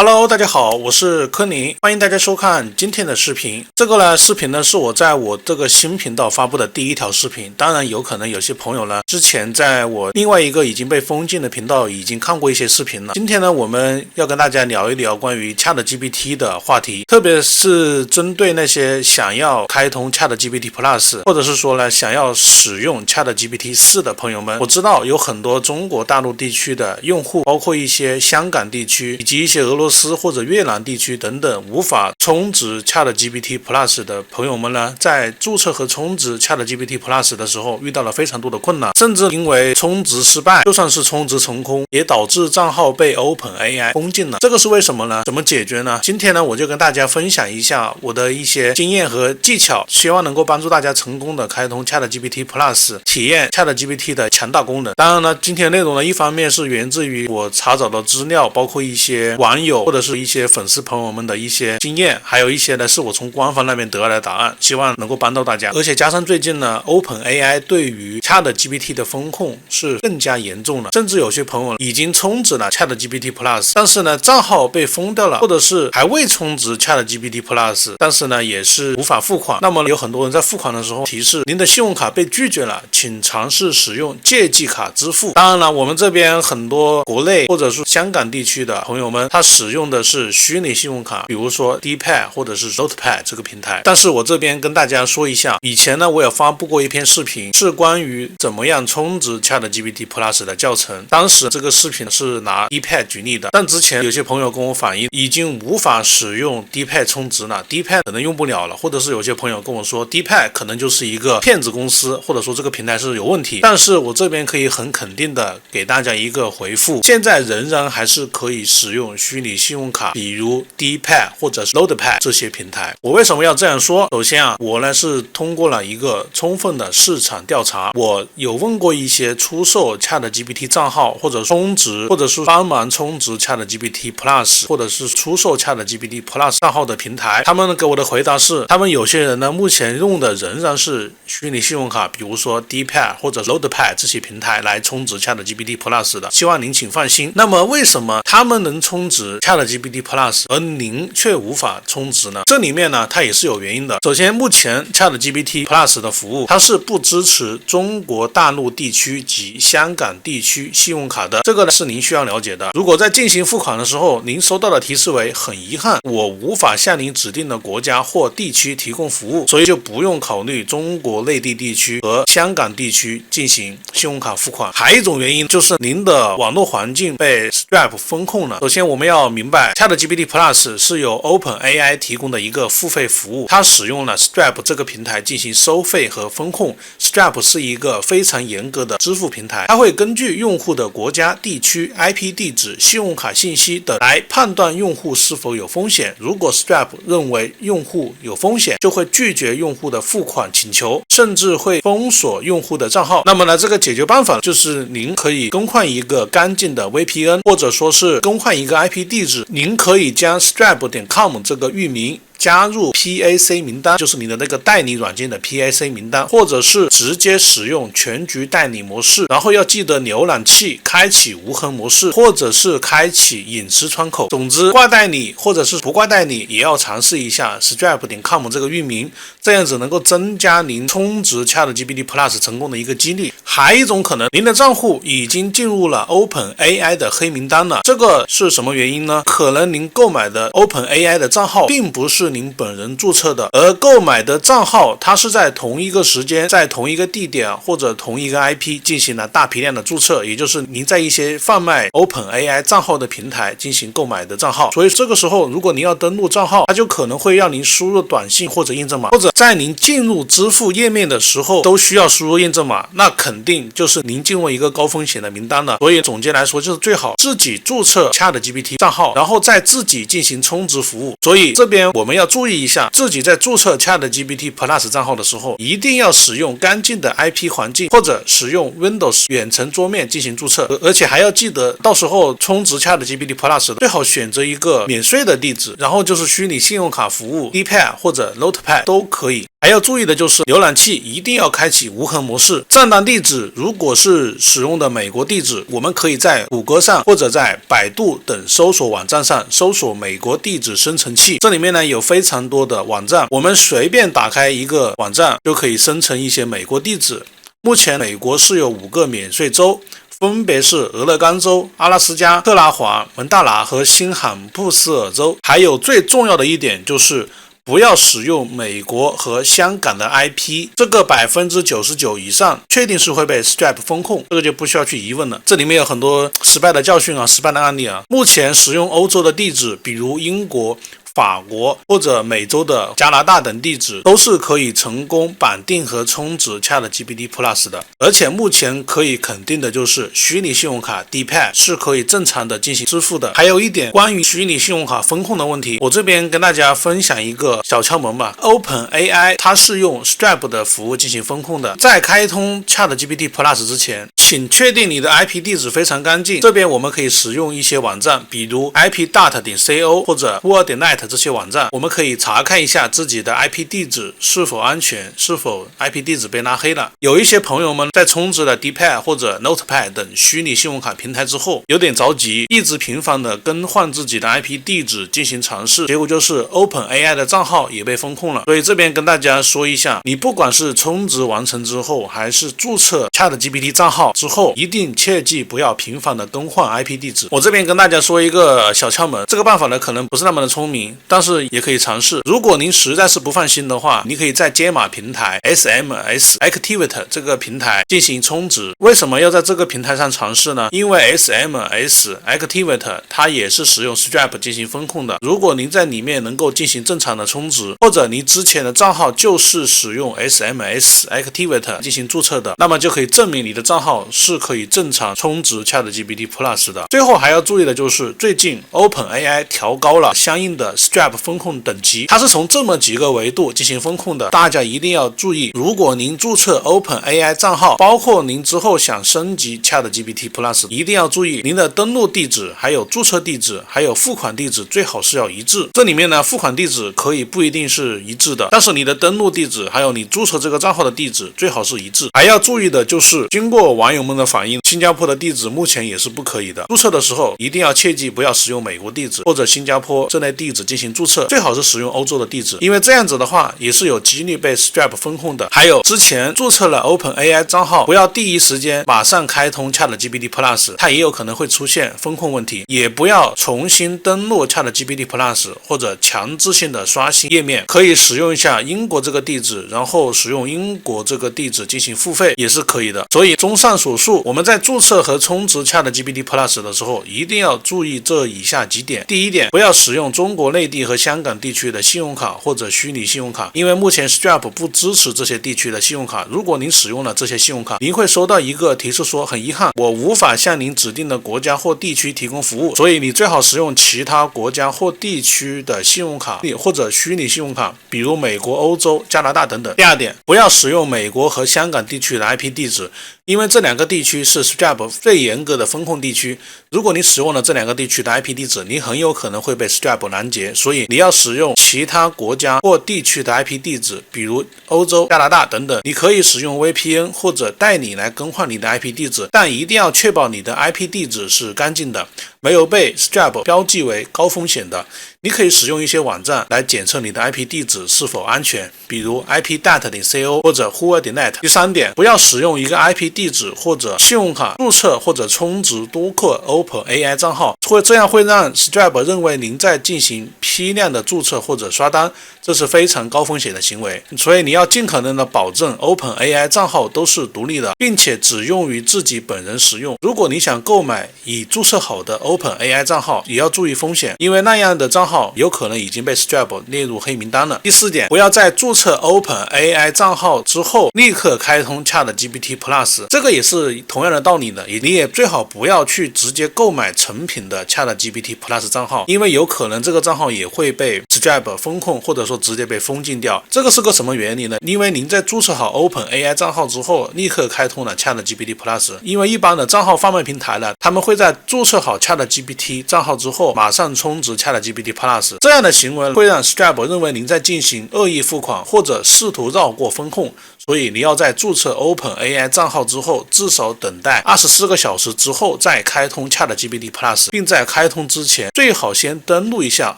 Hello， 大家好，我是柯宁，欢迎大家收看今天的视频。这个视频是我在我这个新频道发布的第一条视频。当然，有可能有些朋友之前在我另外一个已经被封禁的频道已经看过一些视频了。今天我们要跟大家聊一聊关于 ChatGPT 的话题，特别是针对那些想要开通 ChatGPT Plus， 或者是说想要使用 ChatGPT 4的朋友们。我知道有很多中国大陆地区的用户，包括一些香港地区以及一些俄罗斯或者越南地区等等无法充值 ChatGPT Plus 的朋友们在注册和充值 ChatGPT Plus 的时候遇到了非常多的困难，甚至因为充值失败，就算是充值成功，也导致账号被 OpenAI 封禁了。这个是为什么呢？怎么解决呢？今天我就跟大家分享一下我的一些经验和技巧，希望能够帮助大家成功的开通 ChatGPT Plus， 体验 ChatGPT 的强大功能。当然今天内容一方面是源自于我查找的资料，包括一些网友或者是一些粉丝朋友们的一些经验，还有一些是我从官方那边得来的答案，希望能够帮到大家。而且加上最近OpenAI 对于 ChatGPT 的风控是更加严重了，甚至有些朋友已经充值了 ChatGPT Plus， 但是账号被封掉了，或者是还未充值 ChatGPT Plus， 但是也是无法付款。那么有很多人在付款的时候提示您的信用卡被拒绝了，请尝试使用借记卡支付。当然我们这边很多国内或者是香港地区的朋友们，他使用的是虚拟信用卡，比如说 Dpay 或者是 Notepad 这个平台。但是我这边跟大家说一下，以前我也发布过一篇视频，是关于怎么样充值 ChatGPT Plus 的教程。当时这个视频是拿 Dpay 举例的，但之前有些朋友跟我反映已经无法使用 Dpay 充值了， Dpay 可能用不了了，或者是有些朋友跟我说 Dpay 可能就是一个骗子公司，或者说这个平台是有问题。但是我这边可以很肯定的给大家一个回复，现在仍然还是可以使用虚拟信用卡，比如 Dpay 或者是 Notepad 这些平台。我为什么要这样说？首先我是通过了一个充分的市场调查，我有问过一些出售 ChatGPT 账号或者充值或者是帮忙充值 ChatGPT Plus 或者是出售 ChatGPT Plus 账号的平台，他们给我的回答是，他们有些人目前用的仍然是虚拟信用卡，比如说 Dpay 或者 Notepad 这些平台来充值 ChatGPT Plus 的，希望您请放心。那么为什么他们能充值 ChatGPT Plus 而您却无法充值呢？这里面它也是有原因的。首先，目前 ChatGPT Plus 的服务它是不支持中国大陆地区及香港地区信用卡的，这个是您需要了解的。如果在进行付款的时候，您收到的提示为很遗憾，我无法向您指定的国家或地区提供服务，所以就不用考虑中国内地地区和香港地区进行信用卡付款。还有一种原因就是您的网络环境被 Stripe 封控了。首先我们要明白 ChatGPT Plus 是由 OpenAI 提供的一个付费服务，它使用了 Stripe 这个平台进行收费和风控。 Stripe 是一个非常严格的支付平台，它会根据用户的国家、地区、IP 地址、信用卡信息等来判断用户是否有风险。如果 Stripe 认为用户有风险，就会拒绝用户的付款请求，甚至会封锁用户的账号。那么这个解决办法就是您可以更换一个干净的 VPN， 或者说是更换一个 IP 地址。您可以将 stripe.com 这个域名加入 PAC 名单，就是你的那个代理软件的 PAC 名单，或者是直接使用全局代理模式，然后要记得浏览器开启无痕模式，或者是开启隐私窗口。总之，挂代理或者是不挂代理也要尝试一下 stripe.com 这个域名，这样子能够增加您充值 ChatGPT Plus 成功的一个几率。还有一种可能，您的账户已经进入了 OpenAI 的黑名单了，这个是什么原因呢？可能您购买的 OpenAI 的账号并不是您本人注册的，而购买的账号它是在同一个时间、在同一个地点或者同一个 IP 进行了大批量的注册，也就是您在一些贩卖 OpenAI 账号的平台进行购买的账号。所以这个时候，如果您要登录账号，它就可能会让您输入短信或者验证码，或者在您进入支付页面的时候都需要输入验证码，那肯定就是您进入一个高风险的名单了。所以总结来说，就是最好自己注册 ChatGPT 账号，然后再自己进行充值服务。所以这边我们要注意一下，自己在注册 ChatGPT Plus 账号的时候，一定要使用干净的 IP 环境，或者使用 Windows 远程桌面进行注册，而且还要记得，到时候充值 ChatGPT Plus 最好选择一个免税的地址，然后就是虚拟信用卡服务 Dpad 或者 Notepad 都可以。还要注意的就是浏览器一定要开启无痕模式。站档地址如果是使用的美国地址，我们可以在谷歌上或者在百度等搜索网站上搜索美国地址生成器，这里面呢有非常多的网站，我们随便打开一个网站就可以生成一些美国地址。目前美国是有5个免税州，分别是俄勒冈州、阿拉斯加、克拉华、蒙大拿和新罕布什尔州。还有最重要的一点就是不要使用美国和香港的 IP， 这个99%以上确定是会被 Stripe 封控，这个就不需要去疑问了。这里面有很多失败的教训啊，失败的案例啊。目前使用欧洲的地址，比如英国、法国或者美洲的加拿大等地址，都是可以成功绑定和充值 ChatGPT Plus 的。而且目前可以肯定的就是，虚拟信用卡 Dpad 是可以正常的进行支付的。还有一点关于虚拟信用卡风控的问题，我这边跟大家分享一个小窍门吧。OpenAI 它是用 Stripe 的服务进行风控的。在开通 ChatGPT Plus 之前，请确定你的 IP 地址非常干净。这边我们可以使用一些网站，比如 ip.dart.co 或者 word.net这些网站，我们可以查看一下自己的 IP 地址是否安全，是否 IP 地址被拉黑了。有一些朋友们在充值了 Dpad 或者 Notepad 等虚拟信用卡平台之后，有点着急，一直频繁的更换自己的 IP 地址进行尝试，结果就是 OpenAI 的账号也被封控了。所以这边跟大家说一下，你不管是充值完成之后，还是注册 ChatGPT 账号之后，一定切记不要频繁的更换 IP 地址。我这边跟大家说一个小窍门，这个办法呢可能不是那么的聪明，但是也可以尝试。如果您实在是不放心的话，你可以在解码平台 SMS Activate 这个平台进行充值。为什么要在这个平台上尝试呢？因为 SMS Activate 它也是使用 Stripe 进行风控的。如果您在里面能够进行正常的充值，或者您之前的账号就是使用 SMS Activate 进行注册的，那么就可以证明你的账号是可以正常充值 ChatGPT Plus 的。最后还要注意的就是，最近 OpenAI 调高了相应的 Stripe 风控等级，它是从这么几个维度进行风控的，大家一定要注意。如果您注册 OpenAI 账号，包括您之后想升级 ChatGPT Plus， 一定要注意您的登录地址、还有注册地址、还有付款地址最好是要一致。这里面呢，付款地址可以不一定是一致的，但是你的登录地址还有你注册这个账号的地址最好是一致。还要注意的就是，经过网友们的反映，新加坡的地址目前也是不可以的。注册的时候一定要切记不要使用美国地址或者新加坡这类地址进行注册，最好是使用欧洲的地址，因为这样子的话也是有几率被 Stripe 风控的。还有之前注册了 OpenAI 账号，不要第一时间马上开通 ChatGPT Plus， 它也有可能会出现风控问题。也不要重新登录 ChatGPT Plus 或者强制性的刷新页面，可以使用一下英国这个地址，然后使用英国这个地址进行付费也是可以的。所以综上所述，我们在注册和充值 ChatGPT Plus 的时候，一定要注意这以下几点。第一点，不要使用中国内地和香港地区的信用卡或者虚拟信用卡，因为目前 Stripe 不支持这些地区的信用卡。如果您使用了这些信用卡，您会收到一个提示说，很遗憾，我无法向您指定的国家或地区提供服务，所以你最好使用其他国家或地区的信用卡或者虚拟信用卡，比如美国、欧洲、加拿大等等。第二点，不要使用美国和香港地区的 IP 地址，因为这两个地区是 Stripe 最严格的风控地区。如果你使用了这两个地区的 IP 地址，你很有可能会被 Stripe 拦截，所以你要使用其他国家或地区的 IP 地址，比如欧洲、加拿大等等。你可以使用 VPN 或者代理来更换你的 IP 地址，但一定要确保你的 IP 地址是干净的，没有被 Stripe 标记为高风险的。你可以使用一些网站来检测你的 IP 地址是否安全，比如 ip.dart.co 或者 who.net。第三点，不要使用一个 IP 地址或者信用卡注册或者充值多个 OpenAI 账号，这样会让 Stripe 认为您在进行批量的注册或者刷单，这是非常高风险的行为。所以你要尽可能的保证 OpenAI 账号都是独立的，并且只用于自己本人使用。如果你想购买已注册好的 OpenAI 账号，也要注意风险，因为那样的账号有可能已经被 Stripe 列入黑名单了。第4点，不要在注册 OpenAI 账号之后立刻开通 ChatGPT Plus， 这个也是同样的道理的，你也最好不要去直接购买成品的 ChatGPT Plus 账号，因为有可能这个账号也会被 Stripe 封控，或者说直接被封禁掉。这个是个什么原理呢？因为您在注册好 OpenAI 账号之后立刻开通了 ChatGPT Plus， 因为一般的账号贩卖平台呢，他们会在注册好 ChatGPT 账号之后马上充值 ChatGPT Plus， 这样的行为会让 Stripe 认为您在进行恶意付款或者试图绕过风控，所以你要在注册 OpenAI 账号之后至少等待24个小时之后再开通 ChatGPT Plus， 并在开通之前最好先登录一下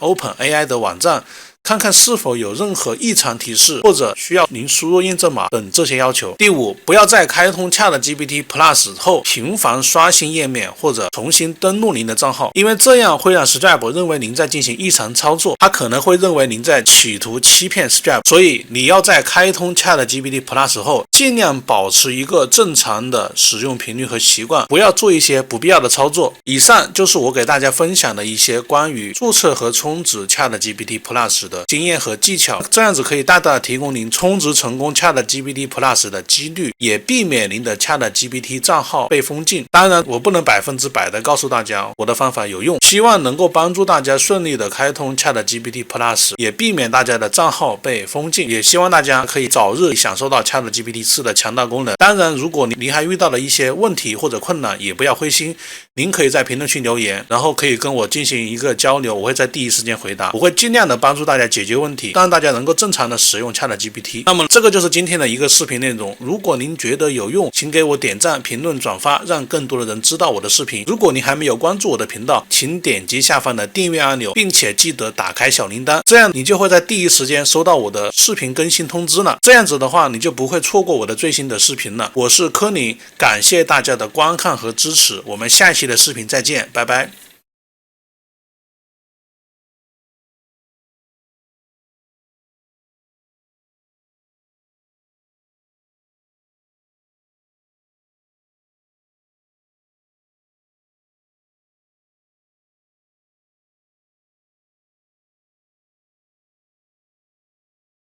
OpenAI 的网站，看看是否有任何异常提示，或者需要您输入验证码等这些要求。第5，不要在开通 ChatGPT Plus 后频繁刷新页面或者重新登录您的账号，因为这样会让 Stripe 认为您在进行异常操作，他可能会认为您在企图欺骗 Stripe， 所以你要在开通 ChatGPT Plus 后尽量保持一个正常的使用频率和习惯，不要做一些不必要的操作。以上就是我给大家分享的一些关于注册和充值 ChatGPT Plus 的经验和技巧，这样子可以大大提供您充值成功 ChatGPT Plus 的几率，也避免您的 ChatGPT 账号被封禁。当然，我不能100%的告诉大家我的方法有用，希望能够帮助大家顺利的开通 ChatGPT Plus， 也避免大家的账号被封禁，也希望大家可以早日享受到 ChatGPT 4的强大功能。当然，如果您还遇到了一些问题或者困难，也不要灰心，您可以在评论区留言，然后可以跟我进行一个交流，我会在第一时间回答，我会尽量的帮助大家解决问题，让大家能够正常的使用 ChatGPT。 那么这个就是今天的一个视频内容，如果您觉得有用，请给我点赞、评论、转发，让更多的人知道我的视频。如果您还没有关注我的频道，请点击下方的订阅按钮，并且记得打开小铃铛，这样你就会在第一时间收到我的视频更新通知了。这样子的话，你就不会错过我的最新的视频了。我是柯林，感谢大家的观看和支持，我们下一期的视频再见，拜拜。